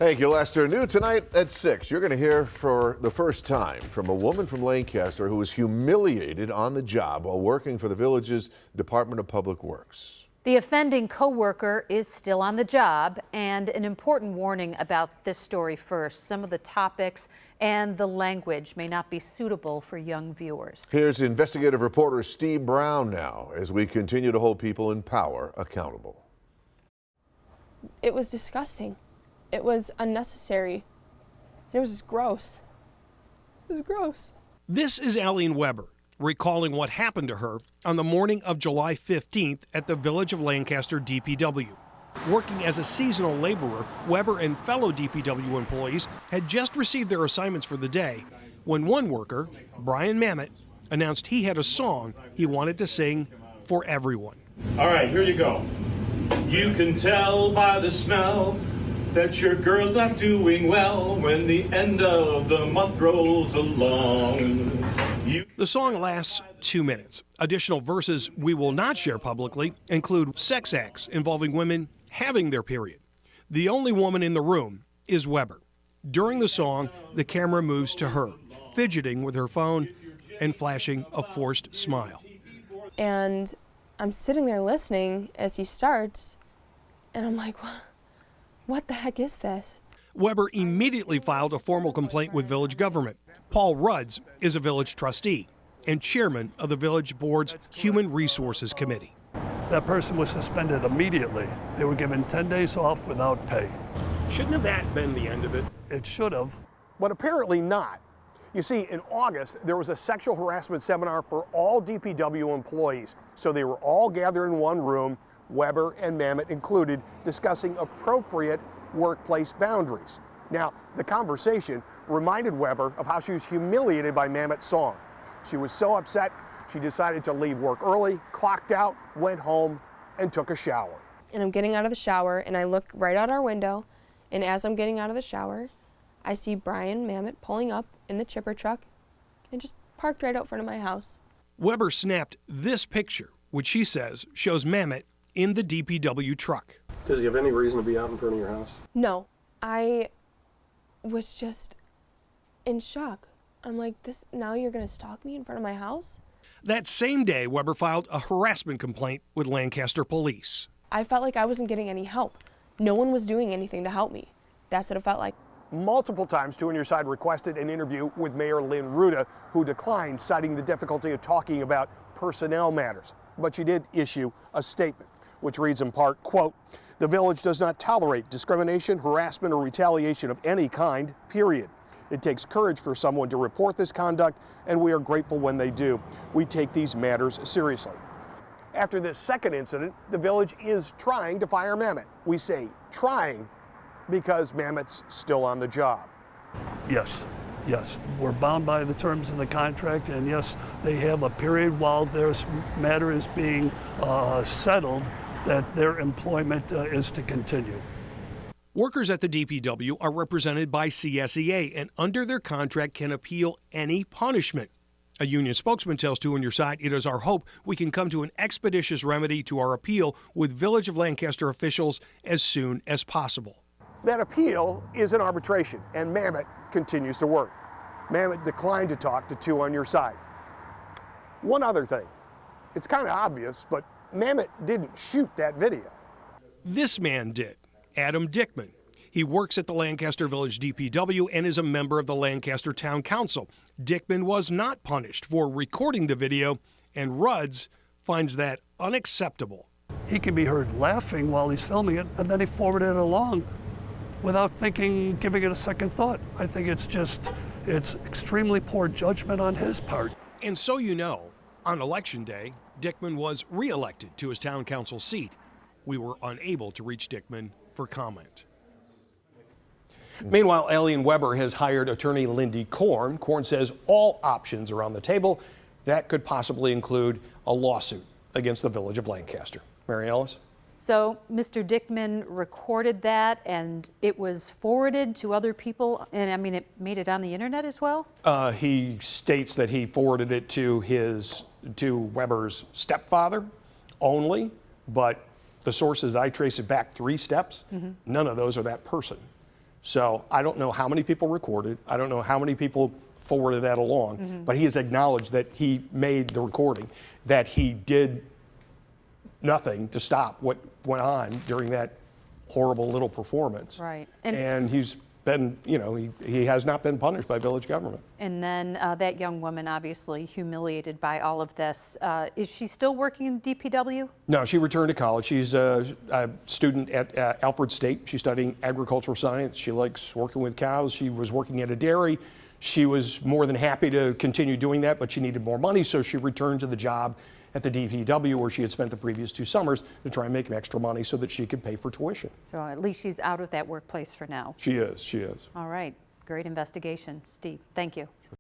Thank you, Lester. New tonight at 6, you're going to hear for the first time from a woman from Lancaster who was humiliated on the job while working for the village's Department of Public Works. The offending co-worker is still on the job, and an important warning about this story first. Some of the topics and the language may not be suitable for young viewers. Here's investigative reporter Steve Brown now as we continue to hold people in power accountable. It was disgusting. It was unnecessary. It was just gross. It was gross. This is Aline Weber recalling what happened to her on the morning of July 15th at the Village of Lancaster DPW. Working as a seasonal laborer, Weber and fellow DPW employees had just received their assignments for the day when one worker, Brian Mamott, announced he had a song he wanted to sing for everyone. All right, here you go. You can tell by the smell that your girl's not doing well when the end of the month rolls along. The song lasts 2 minutes. Additional verses we will not share publicly include sex acts involving women having their period. The only woman in the room is Weber. During the song, the camera moves to her, fidgeting with her phone and flashing a forced smile. And I'm sitting there listening as he starts, and I'm like, what the heck is this? Weber immediately filed a formal complaint with village government. Paul Rudds is a village trustee and chairman of the village board's Human Resources Committee. That person was suspended immediately. They were given 10 days off without pay. Shouldn't have that been the end of it? It should have. But apparently not. You see, in August, there was a sexual harassment seminar for all DPW employees. So they were all gathered in one room, Weber and Mamott included, discussing appropriate workplace boundaries. Now, the conversation reminded Weber of how she was humiliated by Mamott's song. She was so upset, she decided to leave work early, clocked out, went home, and took a shower. And I'm getting out of the shower, and I look right out our window, and as I'm getting out of the shower, I see Brian Mamott pulling up in the chipper truck and just parked right out front of my house. Weber snapped this picture, which she says shows Mamott in the DPW truck. Does he have any reason to be out in front of your house? No, I was just in shock. I'm like, now you're gonna stalk me in front of my house? That same day, Weber filed a harassment complaint with Lancaster Police. I felt like I wasn't getting any help. No one was doing anything to help me. That's what it felt like. Multiple times, Two on Your Side requested an interview with Mayor Lynn Ruda, who declined, citing the difficulty of talking about personnel matters. But she did issue a statement, which reads in part, quote, "The village does not tolerate discrimination, harassment, or retaliation of any kind, period. It takes courage for someone to report this conduct, and we are grateful when they do. We take these matters seriously." After this second incident, the village is trying to fire Mamott. We say trying because Mamott's still on the job. Yes, we're bound by the terms of the contract, and yes, they have a period while their matter is being settled that their employment is to continue. Workers at the DPW are represented by CSEA and under their contract can appeal any punishment. A union spokesman tells Two on Your Side it is our hope we can come to an expeditious remedy to our appeal with Village of Lancaster officials as soon as possible. That appeal is an arbitration, and Mamott continues to work. Mamott declined to talk to Two on Your Side. One other thing, it's kind of obvious, but Mamott didn't shoot that video. This man did, Adam Dickman. He works at the Lancaster Village DPW and is a member of the Lancaster Town Council. Dickman was not punished for recording the video, and Rudds finds that unacceptable. He can be heard laughing while he's filming it, and then he forwarded it along without giving it a second thought. I think it's extremely poor judgment on his part. And so you know, on Election Day, Dickman was re-elected to his town council seat. We were unable to reach Dickman for comment. Meanwhile, Aline Weber has hired attorney Lindy Korn. Korn says all options are on the table. That could possibly include a lawsuit against the Village of Lancaster. Mary Ellis? So Mr. Dickman recorded that and it was forwarded to other people, and I mean it made it on the internet as well? He states that he forwarded it to Weber's stepfather only, but the sources that I trace it back 3 steps, none of those are that person. So I don't know how many people recorded. I don't know how many people forwarded that along, but he has acknowledged that he made the recording, that he did nothing to stop what went on during that horrible little performance. Right. And he's been, you know, he has not been punished by village government. And then that young woman, obviously humiliated by all of this. Is she still working in DPW? No, she returned to college. She's a student at Alfred State. She's studying agricultural science. She likes working with cows. She was working at a dairy. She was more than happy to continue doing that, but she needed more money, so she returned to the job at the DPW where she had spent the previous 2 summers to try and make extra money so that she could pay for tuition. So at least she's out of that workplace for now. She is, she is. All right. Great investigation, Steve. Thank you.